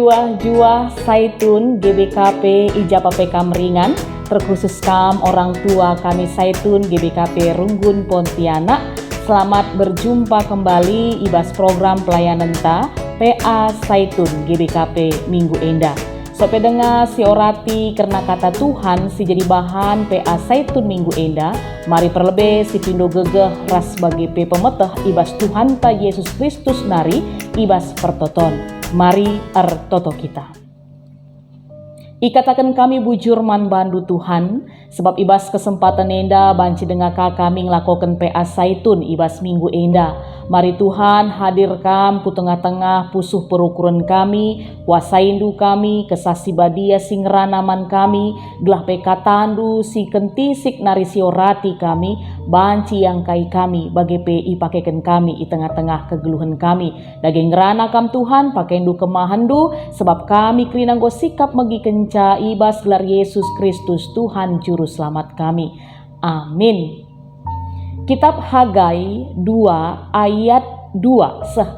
Jua Saitun GBKP Ijapa PK Meringan, terkhusus orang tua kami Saitun GBKP Runggun Pontianak. Selamat berjumpa kembali ibas program pelayanan PA Saitun GBKP Minggu Endah. Sope dengar si orati karena kata Tuhan si jadi bahan PA Saitun Minggu Endah. Mari perlebe si pindo gegeh ras bagi pemeteh ibas Tuhan ta Yesus Kristus nari ibas pertoton. Mari ertoto kita. Ikatakan kami bujur man bandu Tuhan, sebab ibas kesempatan enda banci dengar kami ngelakokan PA Saitun ibas Minggu Enda. Mari Tuhan hadirkan ku tengah-tengah pusuh perukuran kami, kuasaindu kami, kesasi badia sing ranaman kami, gelah PK tandu si kentisik nari siorati kami, banci yang kai kami, bagi PI pakaikan kami i tengah-tengah kegeluhan kami. Daging rana kam Tuhan pakaiindu kemahandu, sebab kami kelinang go sikap megi kenca ibas gelar Yesus Kristus Tuhan Juru Selamat kami. Amin. Kitab Hagai 2 ayat 2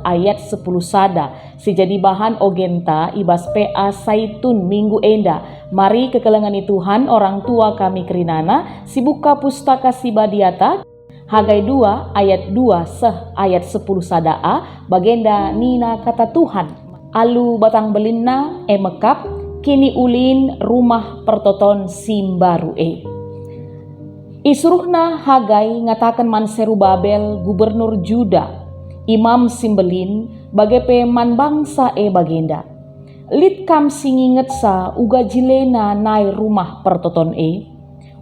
ayat 10 sada si jadi bahan ogenta ibas PA Saitun Minggu Enda. Mari kekelengan Tuhan orang tua kami kerinana si buka pustaka si badiata Hagai 2 ayat 2 ayat 10 sada a bagenda nina kata Tuhan. Alu batang belinna mekap kini ulin rumah pertoton simbaru Isuruhna Hagai ngatakan man Serubabel gubernur Juda, imam simbelin bagai peman bangsa bagenda. Lit kam singinget sa uga jilena nai rumah pertoton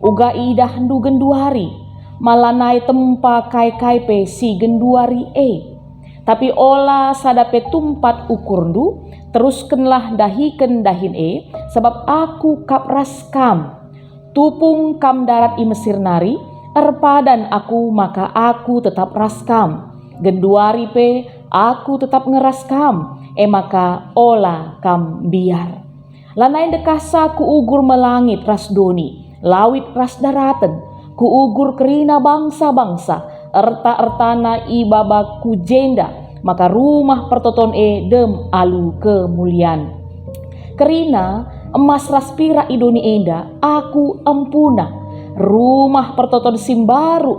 uga idah ndu genduari, malah nai tempa kai pe si genduari Tapi ola sadape tumpat ukurndu, teruskenlah dahiken dahin sebab aku kap raskam. Tupung kam darat i Mesir nari, erpadan aku maka aku tetap raskam. Genduari pe aku tetap ngeraskam, maka ola kam biar. Lanai dekasa ku ugur melangit ras doni, lawit ras daratan, ku ugur kerina bangsa-bangsa, erta-ertana ibaba ku jenda, maka rumah pertoton dem alu kemuliaan. Kerina emas raspira idoni enda aku empuna rumah pertoton simbaru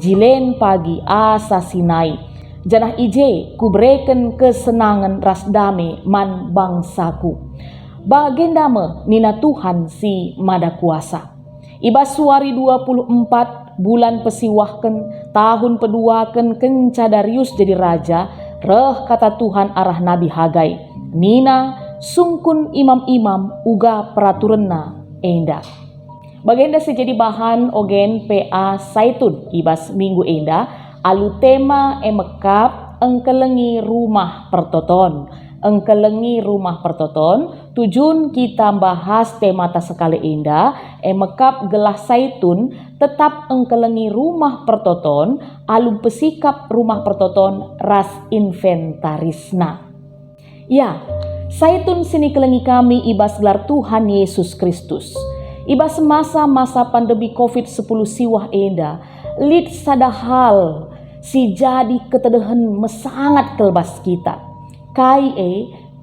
jilen pagi asa sinai janah ije kubreken kesenangan ras dame man bangsaku bagendame nina Tuhan si mada kuasa. Ibas suari 24 bulan pesiwahken tahun peduaken kenca Darius jadi raja reh kata Tuhan arah Nabi Hagai nina sungkun imam-imam uga peraturenna enda. Bagenda sejadi bahan ogen PA Saitun ibas Minggu Enda alu tema emekap engkelengi rumah pertoton. Engkelengi rumah pertoton tujun kita bahas tema ta sekali enda emekap gelah Saitun tetap engkelengi rumah pertoton alu pesikap rumah pertoton ras inventarisna. Ya, Saitun sini kelengi kami ibas gelar Tuhan Yesus Kristus. Ibas masa-masa pandemi COVID-10 siwah enda, lid sadahal si jadi ketedehan mesangat kelbas kita. Kai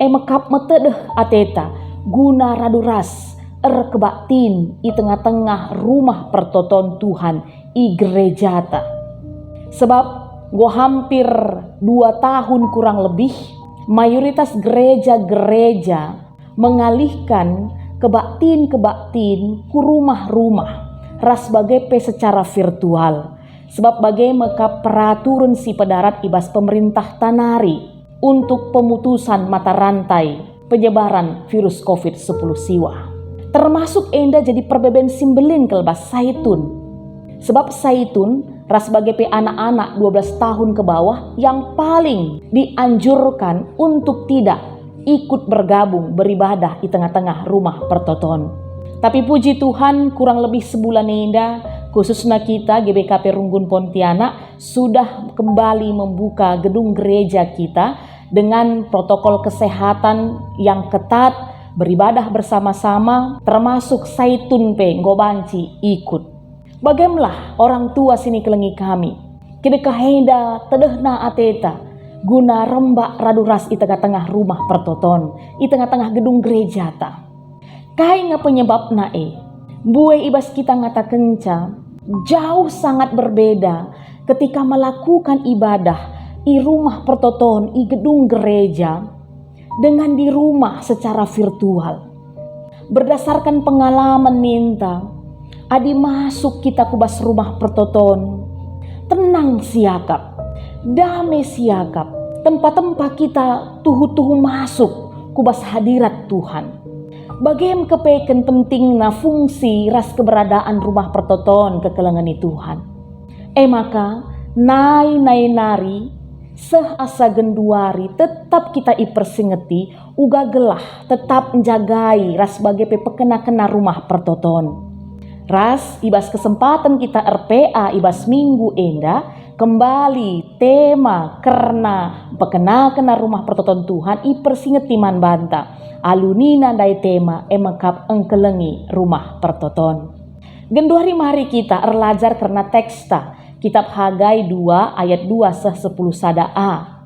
mekap metedeh ateta guna raduras kebaktin i tengah-tengah rumah pertoton Tuhan i gerejata. Sebab gua hampir 2 tahun kurang lebih mayoritas gereja-gereja mengalihkan kebaktin ku rumah-rumah ras bagai secara virtual. Sebab bagai meka peraturan si pedarat ibas pemerintah tanari untuk pemutusan mata rantai penyebaran virus COVID-10 siwa. Termasuk enda jadi perbeben simbelin kelbas Saitun. Sebab Saitun ras sebagai anak-anak 12 tahun ke bawah yang paling dianjurkan untuk tidak ikut bergabung beribadah di tengah-tengah rumah pertoton. Tapi puji Tuhan kurang lebih sebulan enda khususnya kita GBKP Runggun Pontianak sudah kembali membuka gedung gereja kita dengan protokol kesehatan yang ketat, beribadah bersama-sama termasuk Saitun pe ngobanci ikut. Bagaimana orang tua sini kelengi kami, kini kahenda tedehna ateta, guna rembak raduras di tengah-tengah rumah pertoton, di tengah-tengah gedung gereja ta. Kai nga penyebab nae, bue ibas kita ngata kenca, jauh sangat berbeda ketika melakukan ibadah di rumah pertoton, di gedung gereja, dengan di rumah secara virtual. Berdasarkan pengalaman minta, adi masuk kita kubas rumah pertoton, tenang siakap, damai siakap, tempat-tempat kita tuhu-tuhu masuk kubas hadirat Tuhan. Bagaimana kepeken pentingna fungsi ras keberadaan rumah pertoton kekelengan Tuhan. Maka nari seasa genduari tetap kita ipersingeti uga gelah tetap menjagai ras sebagai pepekena-kena rumah pertoton. Ras ibas kesempatan kita RPA ibas minggu enda kembali tema karena pekena-kena rumah pertoton Tuhan ipersingeti man banta alunina dai tema emakap engkelengi rumah pertoton. Genduari mari kita erlajar karena teksta Kitab Hagai 2 ayat 2 10 sada A.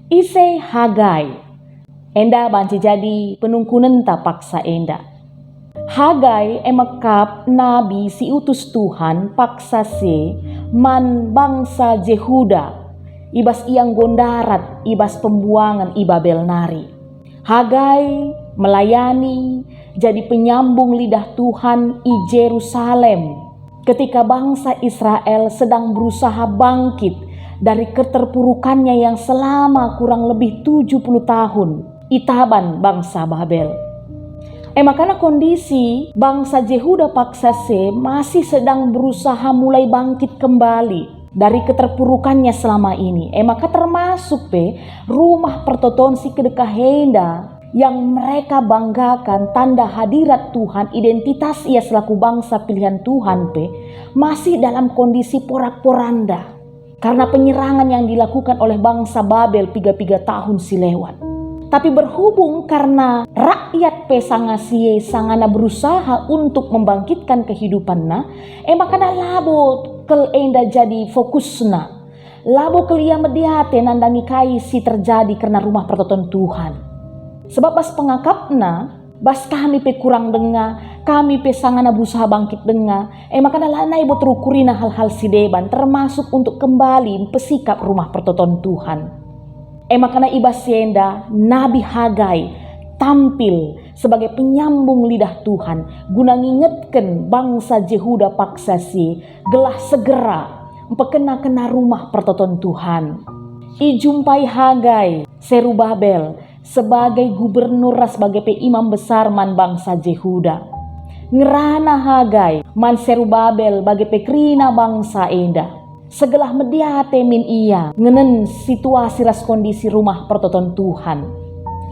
Ise Hagai. Enda banci jadi penungkunen ta paksa enda. Hagai emakap nabi si utus Tuhan paksa se man bangsa Jehuda. Ibas iang gondarat, ibas pembuangan i Babel nari. Hagai melayani jadi penyambung lidah Tuhan i Yerusalem. Ketika bangsa Israel sedang berusaha bangkit dari keterpurukannya yang selama kurang lebih 70 tahun, itaban bangsa Babel. Makanya kondisi bangsa Yehuda paksase masih sedang berusaha mulai bangkit kembali dari keterpurukannya selama ini. Maka termasuk rumah pertoton si kedekahenda yang mereka banggakan tanda hadirat Tuhan, identitas ia selaku bangsa pilihan Tuhan masih dalam kondisi porak-poranda karena penyerangan yang dilakukan oleh bangsa Babel 3 tahun si lewat. Tapi berhubung karena rakyat sangana berusaha untuk membangkitkan kehidupanna, makanya labo kel enda jadi fokusna. Labo kelia mediate nandami kai si terjadi karena rumah pertoton Tuhan. Sebab bas pengakapna, bas kami kurang dengar, kami sangana berusaha bangkit dengar, makanya lanai bot rukurina hal-hal si deban termasuk untuk kembali pesikap rumah pertoton Tuhan. Makanya ibas yenda Nabi Hagai tampil sebagai penyambung lidah Tuhan guna ngingetkan bangsa Yehuda paksasi gelah segera mempekena-kena rumah pertoton Tuhan. Ijumpai Hagai Serubabel sebagai gubernur sebagai imam besar man bangsa Yehuda. Ngerana Hagai man Serubabel bagi pekrina bangsa enda. Segelah mediate min ia ngenen situasi ras kondisi rumah pertoton Tuhan.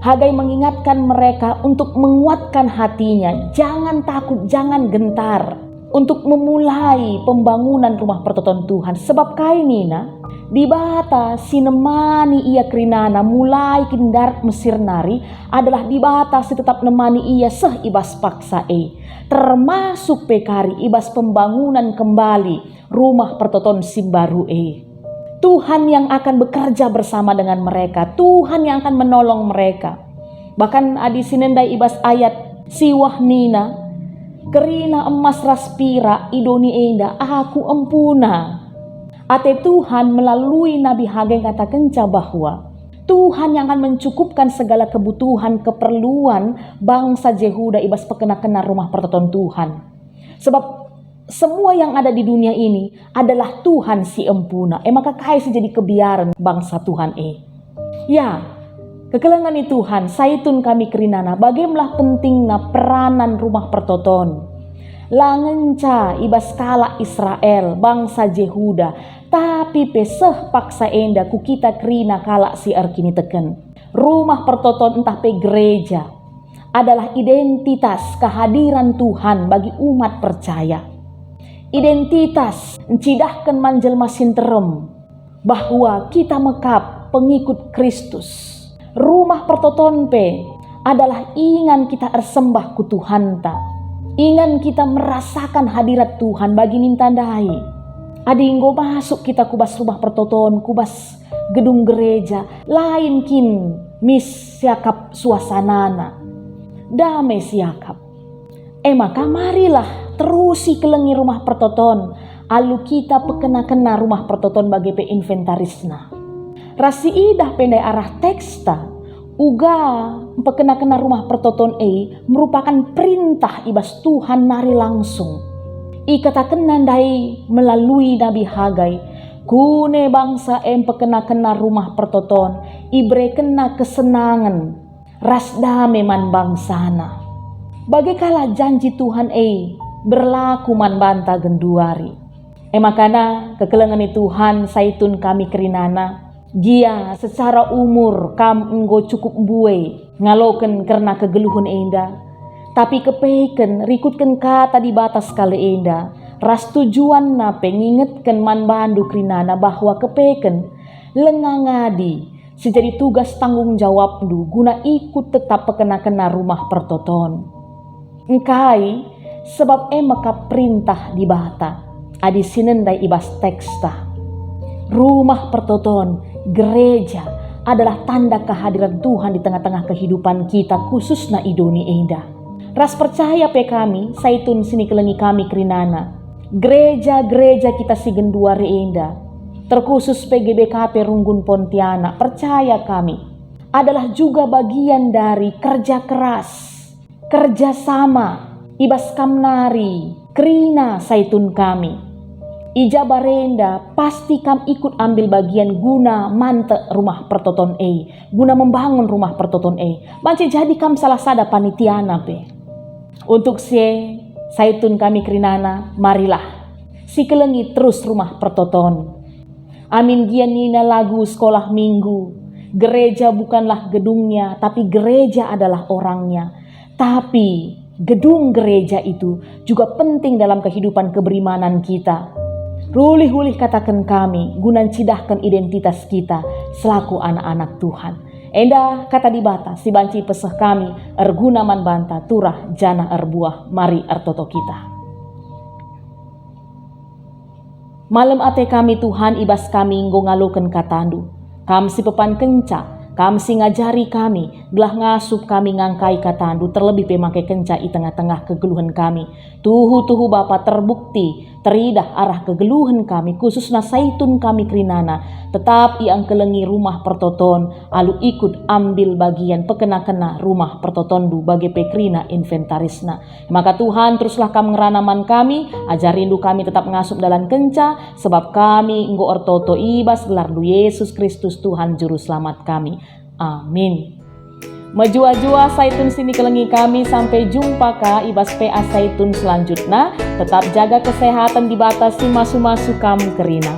Hagai mengingatkan mereka untuk menguatkan hatinya, jangan takut, jangan gentar untuk memulai pembangunan rumah pertoton Tuhan. Sebab kainina di bata sinemani ia kerinana mulai kindar Mesir nari adalah di bata si tetap nemani ia seh ibas paksa termasuk pekari ibas pembangunan kembali rumah pertoton Simbaru Tuhan yang akan bekerja bersama dengan mereka, Tuhan yang akan menolong mereka. Bahkan adi sinendai ibas ayat siwah nina kerina emas raspira idoni enda aku empuna. Ate Tuhan melalui Nabi Hagai kata kenca bahwa Tuhan yang akan mencukupkan segala kebutuhan keperluan bangsa Yehuda ibas pekena-kena rumah pertoton Tuhan. Sebab semua yang ada di dunia ini adalah Tuhan si empuna. Maka kai jadi kebiaran bangsa Tuhan Ya, kekelengan Tuhan, saitun kami kerinana bagaimana pentingna peranan rumah pertoton. Langenca ibas kala Israel bangsa Yehuda, tapi peseh paksa enda ku kita kerina kala si arkini teken. Rumah pertoton entah gereja adalah identitas kehadiran Tuhan bagi umat percaya. Identitas encidahkan manjel masin terem bahwa kita mekap pengikut Kristus. Rumah pertoton adalah ingan kita ersembah ku Tuhan ta. Ingan kita merasakan hadirat Tuhan bagi nintandai. Adinggo masuk kita kubas rumah pertoton, kubas gedung gereja, lain kin mis siakap suasanana. Damai siakap. Maka marilah terusi kelengi rumah pertoton, alu kita pekena-kena rumah pertoton bagi pe inventarisna. Rasi idah pendai arah teksta, uga pekena-kena rumah pertoton merupakan perintah ibas Tuhan nari langsung. Ikatakan nandai melalui Nabi Hagai, kune bangsa pekena-kena rumah pertoton, ibre kena kesenangan, ras dame man bangsana. Bagikala janji Tuhan berlaku man banta genduari. Makana kekelengan Tuhan saitun kami kerinana, gia secara umur kam enggo cukup buai ngaloken karena kegeluhun enda, tapi kepeken rikutken kata di batas kali enda, ras tujuan na pengingetken man bandu kerinana bahwa kepeken lengangadi sejadi tugas tanggung jawab du guna ikut tetap pekena-kena rumah pertoton. Engkai sebab maka perintah di bata adi sinendai ibas teksta. Rumah pertoton, gereja adalah tanda kehadiran Tuhan di tengah-tengah kehidupan kita, khususna idoni enda. Ras percaya pe kami, saitun sini kelengi kami kerinana. Gereja-gereja kita sigenduari enda, terkhusus PGBKP Runggun Pontianak, percaya kami adalah juga bagian dari kerja keras, kerja sama, ibas kamnari, kerina saitun kami. Ija barenda pasti kam ikut ambil bagian guna mante rumah pertoton guna membangun rumah pertoton Banci jadi kam salah sada panitiana pe. Untuk saitun kami kerinana, marilah si kelengi terus rumah pertoton. Amin gian nina lagu sekolah minggu. Gereja bukanlah gedungnya, tapi gereja adalah orangnya. Tapi gedung gereja itu juga penting dalam kehidupan keberimanan kita. Rulih-rulih katakan kami, guna cidahkan identitas kita selaku anak-anak Tuhan. Enda kata di bata, si banci peseh kami, erguna man banta, turah jana erbuah, mari ertoto kita. Malam ate kami Tuhan ibas kami ngaloken katandu. Kam si pepan kenca, kam si ngajari kami, gelah ngasup kami ngangkai katandu, terlebih pemakai kenca i tengah-tengah kegeluhan kami. Tuhu Bapa terbukti, teridah arah kegeluhan kami, khususna saitun kami kerinana, tetap iang kelengi rumah pertoton, alu ikut ambil bagian pekena-kena rumah pertoton du bagi pekrina inventarisna. Maka Tuhan teruslah kam ngeranaman kami, ajarindu kami tetap ngasup dalam kenca, sebab kami nggo ortoto ibas gelar du Yesus Kristus Tuhan Juru Selamat kami. Amin. Majua-jua saitun sini kelengi kami, sampai jumpa ka ibas PA saitun selanjutnya. Tetap jaga kesehatan di batas si masu-masu kamu kerina.